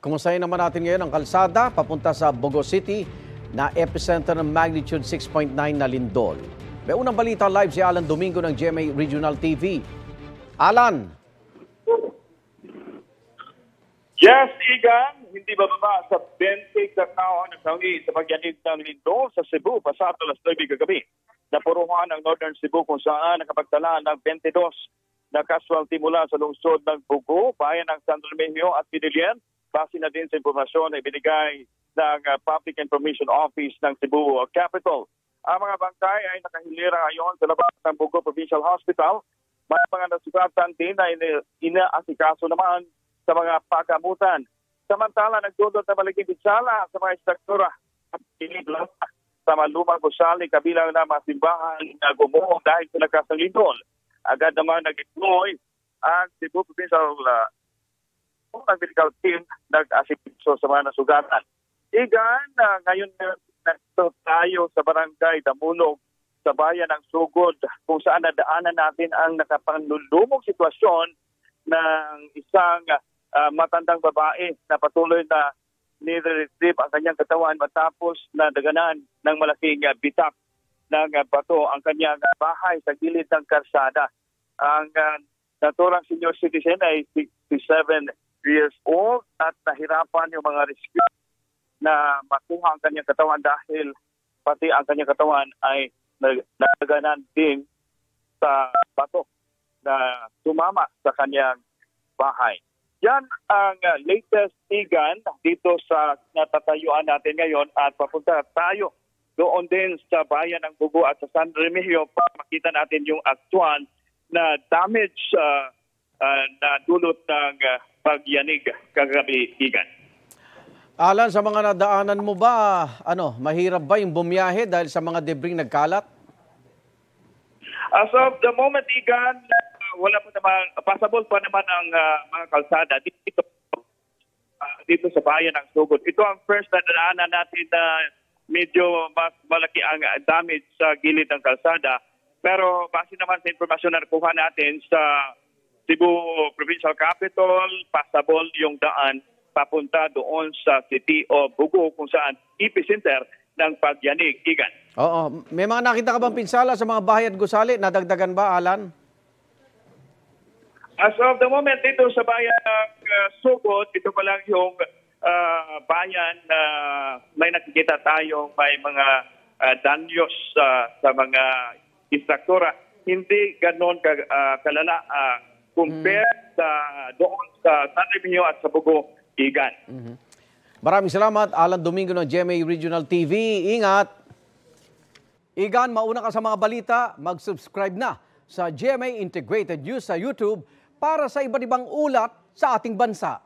Kumustahin naman natin ngayon ang kalsada papunta sa Bogo City na epicenter ng magnitude 6.9 na lindol. May unang balita live si Alan Domingo ng GMA Regional TV. Alan! Yes, Igan, hindi bababa sa 20 katao ang nagsawi sa pagyanig ng lindol sa Cebu pasado alas 9 kagabi. Napuruhan ang Northern Cebu kung saan nakapagtala ng 22 na casualty mula sa lungsod ng Bogo, bayan ng San Remigio at Pinilian. Base na din sa impormasyon na ibinigay ng Public Information Office ng Cebu Capital. Ang mga bangkay ay nakahilira ngayon sa labas ng Bogo Provincial Hospital. May mga nasugatan din na inaasikaso naman sa mga pagamutan. Samantala, nagdudot na malaking pinsala sa mga struktura at piniglas sa malumang gusali kabilang na mga simbahan na gumuho dahil sa lakas ng lindol. Agad naman nag-deploy ang Cebu Provincial medical team nag-asipiso sa mga nasugatan. Igan, ngayon nagto tayo sa barangay Damulog sa bayan ng Sugod kung saan nadaanan natin ang nakapanlulumong sitwasyon ng isang matandang babae na patuloy na nire-retrieve ang kanyang katawan matapos na daganan ng malaking bitak ng bato ang kanyang bahay sa gilid ng karsada. Ang naturang senior citizen ay 67 years old at nahirapan yung mga rescue na makuha ang kanyang katawan dahil pati ang kanyang katawan ay nagdaganan din sa bato na tumama sa kanyang bahay. Yan ang latest, Igan, dito sa natatayuan natin ngayon at papunta tayo doon din sa bayan ng Bogo at sa San Remigio para makita natin yung actual na damage na dulot ng pagyanig kagabi, Igan. Alan, sa mga nadaanan mo ba, mahirap ba yung bumiyahe dahil sa mga debris nagkalat? As of the moment, Igan, wala pa naman, passable pa naman ang mga kalsada dito sa bayan ng Sugod. Ito ang first na nadaanan natin na medyo mas malaki ang damage sa gilid ng kalsada. Pero base naman sa informasyon na nakuha natin sa Cebu Provincial Capital, passable yung daan papunta doon sa City of Bogo kung saan epicenter ng pagyanig, Igan. Oo. May mga nakita ka bang pinsala sa mga bahay at gusali? Nadagdagan ba, Alan? As of the moment, dito sa bayan ng Sugod, ito pa lang yung bayan na may nakikita tayo, may mga danyos sa mga istruktura. Hindi ganon kalala compared sa doon sa San Remigio at sa Bogo, Igan. Maraming salamat, Alan Domingo ng GMA Regional TV. Ingat! Igan, mauna ka sa mga balita, mag-subscribe na sa GMA Integrated News sa YouTube para sa iba't ibang ulat sa ating bansa.